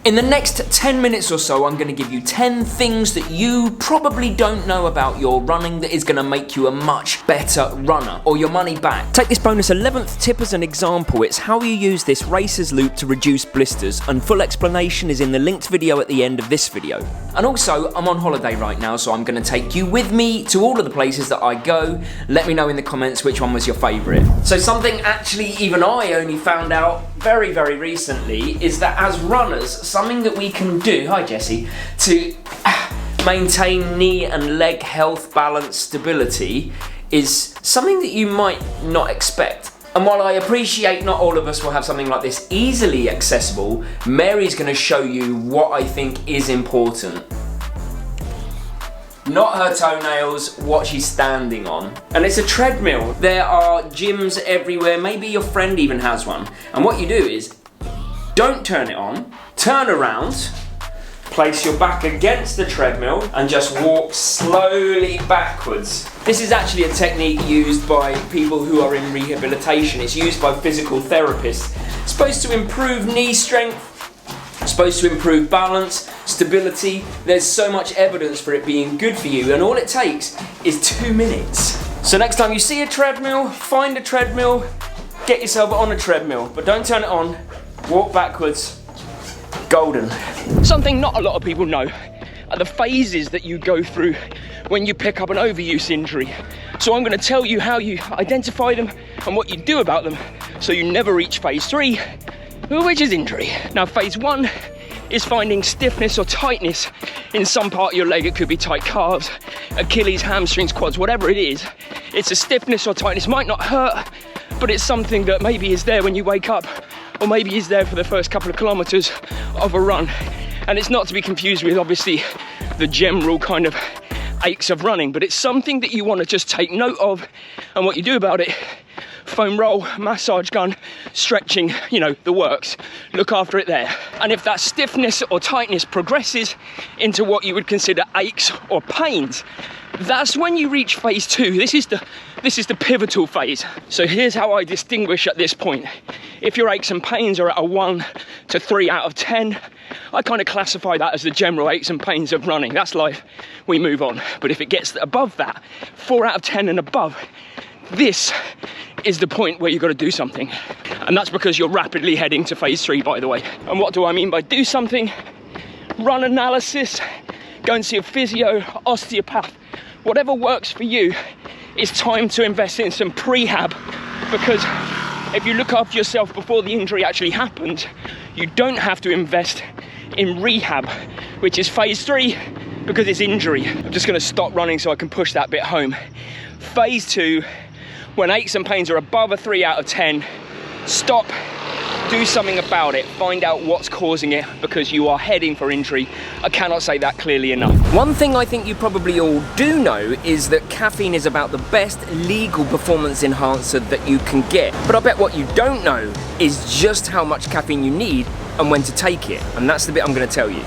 In the next 10 minutes or so, I'm going to give you 10 things that you probably don't know about your running that is going to make you a much better runner, or your money back. Take this bonus 11th tip as an example. It's how you use this racer's loop to reduce blisters, and full explanation is in the linked video at the end of this video. And also, I'm on holiday right now, so I'm going to take you with me to all of the places that I go. Let me know in the comments which one was your favourite. So something actually even I only found out very, very recently is that as runners, something that we can do, hi Jessie, to maintain knee and leg health, balance, stability is something that you might not expect. And while I appreciate not all of us will have something like this easily accessible, Mary's going to show you what I think is important. Not her toenails, what she's standing on. And it's a treadmill. There are gyms everywhere, maybe your friend even has one. And what you do is, don't turn it on, turn around, place your back against the treadmill and just walk slowly backwards. This is actually a technique used by people who are in rehabilitation. It's used by physical therapists. It's supposed to improve knee strength, supposed to improve balance, stability. There's so much evidence for it being good for you, and all it takes is 2 minutes. So next time you see a treadmill, find a treadmill, get yourself on a treadmill, but don't turn it on, walk backwards. Golden. Something not a lot of people know are the phases that you go through when you pick up an overuse injury. So I'm going to tell you how you identify them and what you do about them so you never reach phase 3, which is injury. Now, phase 1 is finding stiffness or tightness in some part of your leg. It could be tight calves, Achilles, hamstrings, quads, whatever it is. It's a stiffness or tightness. Might not hurt, but it's something that maybe is there when you wake up, or maybe is there for the first couple of kilometers of a run. And it's not to be confused with, obviously, the general kind of aches of running, but it's something that you want to just take note of. And what you do about it: foam roll, massage gun, stretching, you know, the works. Look after it there. And if that stiffness or tightness progresses into what you would consider aches or pains, that's when you reach phase 2. This is the pivotal phase. So here's how I distinguish at this point. If your aches and pains are at a 1 to 3 out of 10, I kind of classify that as the general aches and pains of running. That's life, we move on. But if it gets above that, 4 out of 10 and above, this is the point where you've got to do something. And that's because you're rapidly heading to phase 3, by the way. And what do I mean by do something? Run analysis, go and see a physio, osteopath, whatever works for you. It's time to invest in some prehab, because if you look after yourself before the injury actually happens, you don't have to invest in rehab, which is phase 3, because it's injury. I'm just going to stop running so I can push that bit home. Phase 2, when aches and pains are above a 3 out of 10, stop, do something about it, find out what's causing it, because you are heading for injury. I cannot say that clearly enough. One thing I think you probably all do know is that caffeine is about the best legal performance enhancer that you can get. But I bet what you don't know is just how much caffeine you need and when to take it. And that's the bit I'm going to tell you.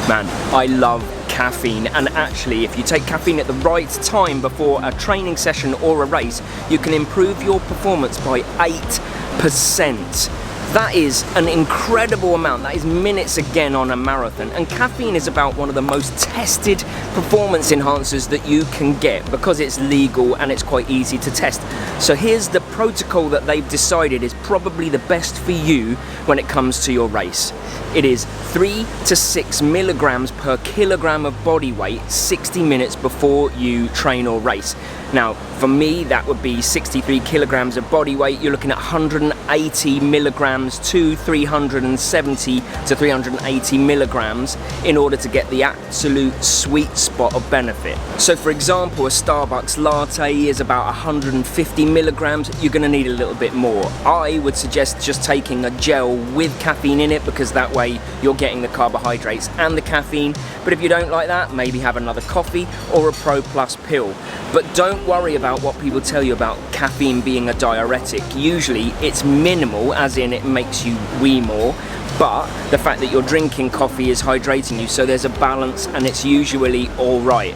Man, I love caffeine, and actually if you take caffeine at the right time before a training session or a race, you can improve your performance by 8%. That is an incredible amount. That is minutes again on a marathon. And caffeine is about one of the most tested performance enhancers that you can get, because it's legal and it's quite easy to test. So here's the protocol that they've decided is probably the best for you when it comes to your race. It is 3 to 6 milligrams per kilogram of body weight 60 minutes before you train or race. Now, for me, that would be 63 kilograms of body weight. You're looking at 180 milligrams to 370 to 380 milligrams in order to get the absolute sweet spot of benefit. So for example, a Starbucks latte is about 150 milligrams. You're going to need a little bit more. I would suggest just taking a gel with caffeine in it, because that way you're getting the carbohydrates and the caffeine. But if you don't like that, maybe have another coffee or a Pro Plus pill. But don't worry about what people tell you about caffeine being a diuretic. Usually it's minimal, as in it makes you wee more, but the fact that you're drinking coffee is hydrating you, so there's a balance and it's usually all right.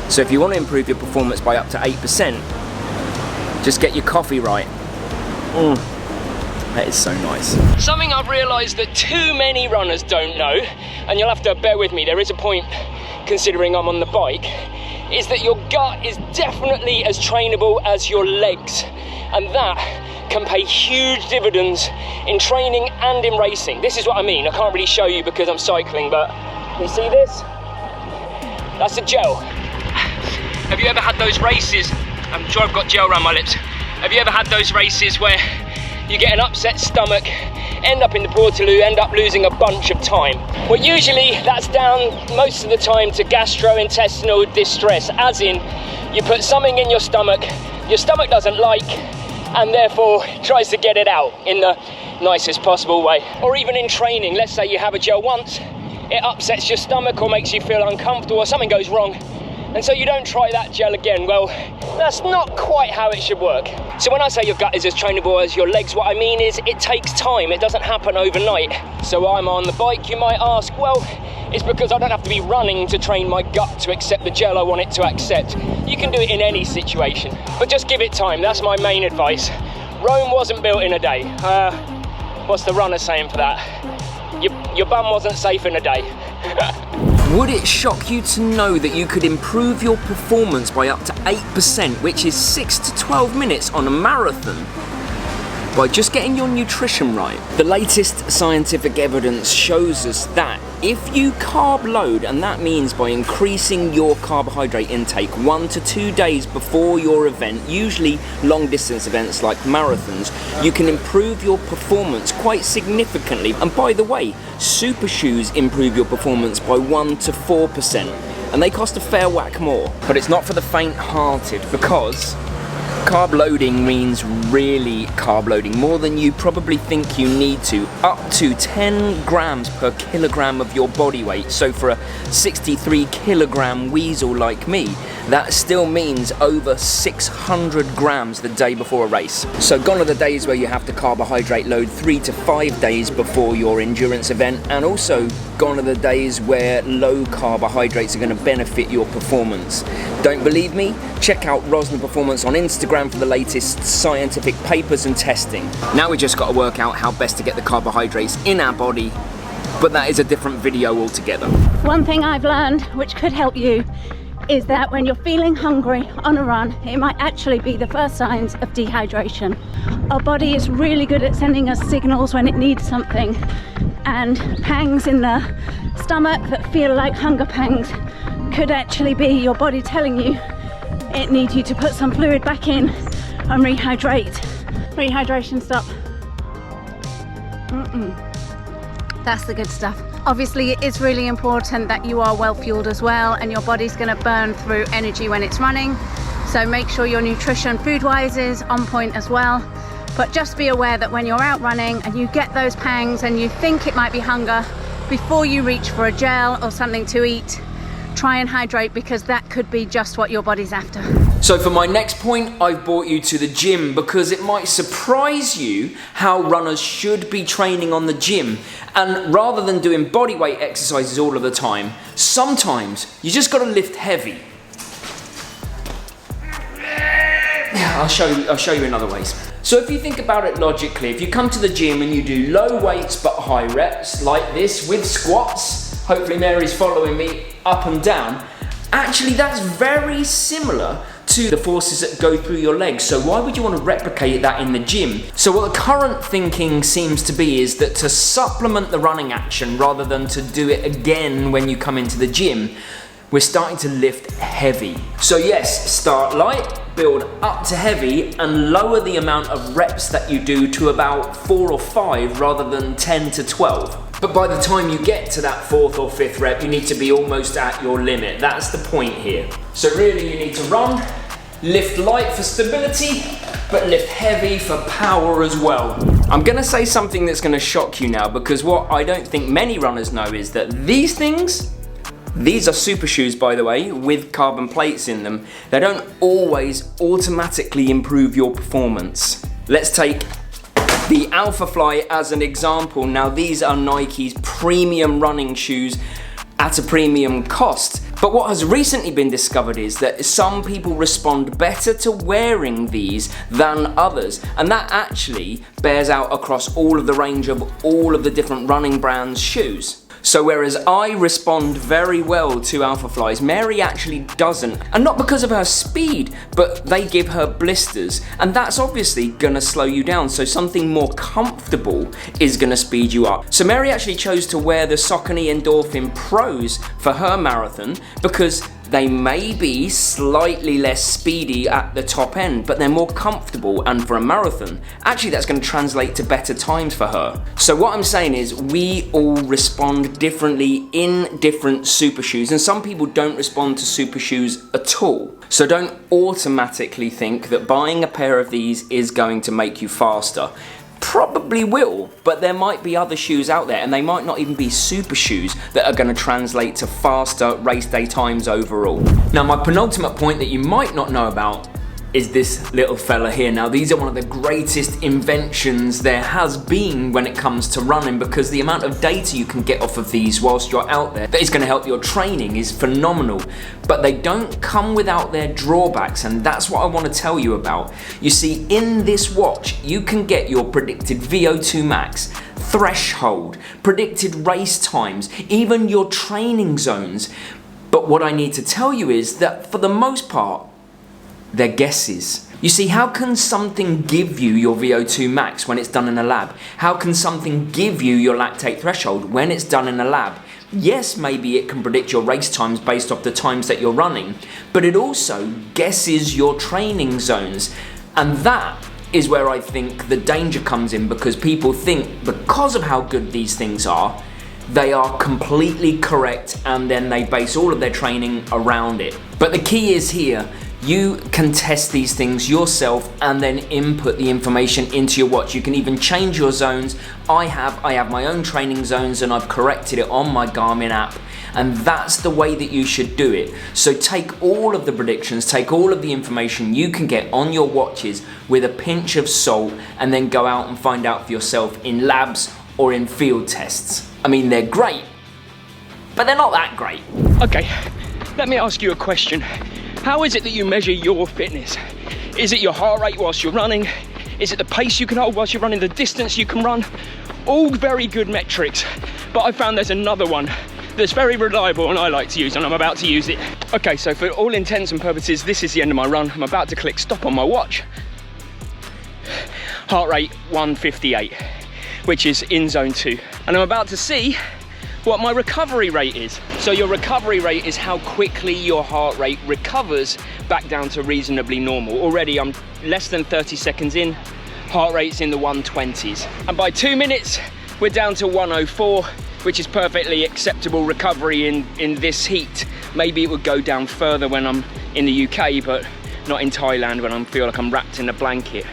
So if you want to improve your performance by up to 8%, just get your coffee right. That is so nice. Something I've realised that too many runners don't know, and you'll have to bear with me, there is a point considering I'm on the bike, is that your gut is definitely as trainable as your legs, and that can pay huge dividends in training and in racing. This is what I mean. I can't really show you because I'm cycling, but you see this? That's a gel. Have you ever had those races? I'm sure I've got gel around my lips. Have you ever had those races where you get an upset stomach, end up in the Portaloo, end up losing a bunch of time? Well, usually that's down most of the time to gastrointestinal distress, as in you put something in your stomach doesn't like, and therefore tries to get it out in the nicest possible way. Or even in training, let's say you have a gel once, it upsets your stomach or makes you feel uncomfortable or something goes wrong, and so you don't try that gel again. Well, that's not quite how it should work. So when I say your gut is as trainable as your legs, what I mean is it takes time, it doesn't happen overnight. So I'm on the bike, you might ask, well, it's because I don't have to be running to train my gut to accept the gel I want it to accept. You can do it in any situation, but just give it time. That's my main advice. Rome wasn't built in a day. What's the runner saying for that? Your bum wasn't safe in a day. Would it shock you to know that you could improve your performance by up to 8%, which is 6 to 12 minutes on a marathon, by just getting your nutrition right? The latest scientific evidence shows us that if you carb load, and that means by increasing your carbohydrate intake 1 to 2 days before your event, usually long distance events like marathons, you can improve your performance quite significantly. And by the way, super shoes improve your performance by 1 to 4%, and they cost a fair whack more. But it's not for the faint-hearted, because carb loading means really carb loading, more than you probably think you need to, up to 10 grams per kilogram of your body weight. So for a 63 kilogram weasel like me, that still means over 600 grams the day before a race. So gone are the days where you have to carbohydrate load 3 to 5 days before your endurance event, and also gone are the days where low carbohydrates are going to benefit your performance. Don't believe me? Check out Rosner Performance on Instagram for the latest scientific papers and testing. Now we just got to work out how best to get the carbohydrates in our body, but that is a different video altogether. One thing I've learned which could help you is that when you're feeling hungry on a run, it might actually be the first signs of dehydration. Our body is really good at sending us signals when it needs something, and pangs in the stomach that feel like hunger pangs could actually be your body telling you it needs you to put some fluid back in and rehydrate. Rehydration, stop. That's the good stuff. Obviously, it is really important that you are well fueled as well, and your body's going to burn through energy when it's running. So make sure your nutrition food-wise is on point as well. But just be aware that when you're out running and you get those pangs and you think it might be hunger, before you reach for a gel or something to eat, try and hydrate, because that could be just what your body's after. So for my next point, I've brought you to the gym, because it might surprise you how runners should be training on the gym. And rather than doing body weight exercises all of the time, sometimes you just got to lift heavy. Yeah, I'll show you in other ways. So if you think about it logically, if you come to the gym and you do low weights but high reps like this with squats, hopefully Mary's following me up and down, actually that's very similar to the forces that go through your legs. So why would you want to replicate that in the gym? So what the current thinking seems to be is that to supplement the running action rather than to do it again when you come into the gym, we're starting to lift heavy. So yes, start light, build up to heavy, and lower the amount of reps that you do to about 4 or 5 rather than 10 to 12. But by the time you get to that 4th or 5th rep, you need to be almost at your limit. That's the point here. So really you need to run, lift light for stability, but lift heavy for power as well. I'm gonna say something that's gonna shock you now, because what I don't think many runners know is that these things, these are super shoes, by the way, with carbon plates in them. They don't always automatically improve your performance. Let's take the Alpha Fly as an example. Now these are Nike's premium running shoes at a premium cost. But what has recently been discovered is that some people respond better to wearing these than others, and that actually bears out across all of the range of all of the different running brands' shoes. So whereas I respond very well to Alphaflys, Mary actually doesn't. And not because of her speed, but they give her blisters. And that's obviously gonna slow you down. So something more comfortable is gonna speed you up. So Mary actually chose to wear the Saucony Endorphin Pros for her marathon because they may be slightly less speedy at the top end, but they're more comfortable, and for a marathon, actually that's going to translate to better times for her. So what I'm saying is we all respond differently in different super shoes, and some people don't respond to super shoes at all. So don't automatically think that buying a pair of these is going to make you faster. Probably will, but there might be other shoes out there, and they might not even be super shoes that are going to translate to faster race day times overall. Now, my penultimate point that you might not know about is this little fella here. Now, these are one of the greatest inventions there has been when it comes to running, because the amount of data you can get off of these whilst you're out there that is going to help your training is phenomenal. But they don't come without their drawbacks, and that's what I want to tell you about. You see, in this watch, you can get your predicted VO2 max, threshold, predicted race times, even your training zones. But what I need to tell you is that for the most part, they're guesses. You see, how can something give you your VO2 max when it's done in a lab? How can something give you your lactate threshold when it's done in a lab? Yes, maybe it can predict your race times based off the times that you're running, but it also guesses your training zones. And that is where I think the danger comes in, because people think because of how good these things are, they are completely correct, and then they base all of their training around it. But the key is here, you can test these things yourself and then input the information into your watch. You can even change your zones. I have my own training zones, and I've corrected it on my Garmin app, and that's the way that you should do it. So take all of the predictions, take all of the information you can get on your watches with a pinch of salt, and then go out and find out for yourself in labs or in field tests. I mean, they're great, but they're not that great. Okay, let me ask you a question. How is it that you measure your fitness? Is it your heart rate whilst you're running? Is it the pace you can hold whilst you're running, the distance you can run? All very good metrics, but I found there's another one that's very reliable and I like to use, and I'm about to use it. Okay, so for all intents and purposes, this is the end of my run. I'm about to click stop on my watch. Heart rate 158, which is in zone 2. And I'm about to see what my recovery rate is. So your recovery rate is how quickly your heart rate recovers back down to reasonably normal. Already I'm less than 30 seconds in, heart rate's in the 120s. And by 2 minutes, we're down to 104, which is perfectly acceptable recovery in this heat. Maybe it would go down further when I'm in the UK, but not in Thailand when I feel like I'm wrapped in a blanket.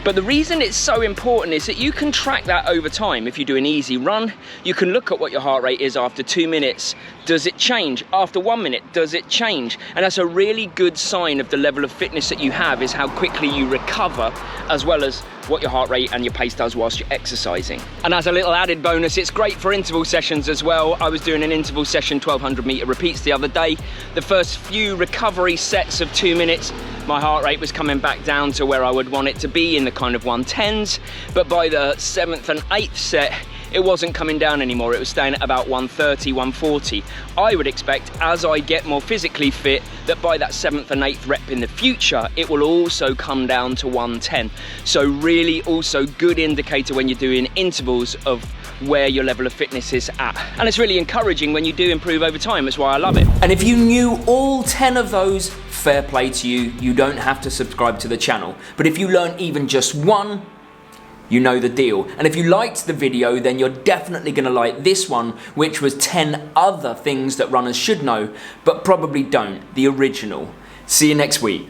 But the reason it's so important is that you can track that over time. If you do an easy run, you can look at what your heart rate is after 2 minutes. Does it change? After 1 minute, does it change? And that's a really good sign of the level of fitness that you have, is how quickly you recover, as well as what your heart rate and your pace does whilst you're exercising. And as a little added bonus, it's great for interval sessions as well. I was doing an interval session, 1200 meter repeats the other day. The first few recovery sets of 2 minutes, my heart rate was coming back down to where I would want it to be, in the kind of 110s. But by the 7th and 8th set, it wasn't coming down anymore. It was staying at about 130, 140. I would expect, as I get more physically fit, that by that 7th and 8th rep in the future, it will also come down to 110. So really also good indicator when you're doing intervals of where your level of fitness is at. And it's really encouraging when you do improve over time. That's why I love it. And if you knew all 10 of those, fair play to you. You don't have to subscribe to the channel. But if you learn even just one, you know the deal. And if you liked the video, then you're definitely gonna like this one, which was 10 other things that runners should know, but probably don't, the original. See you next week.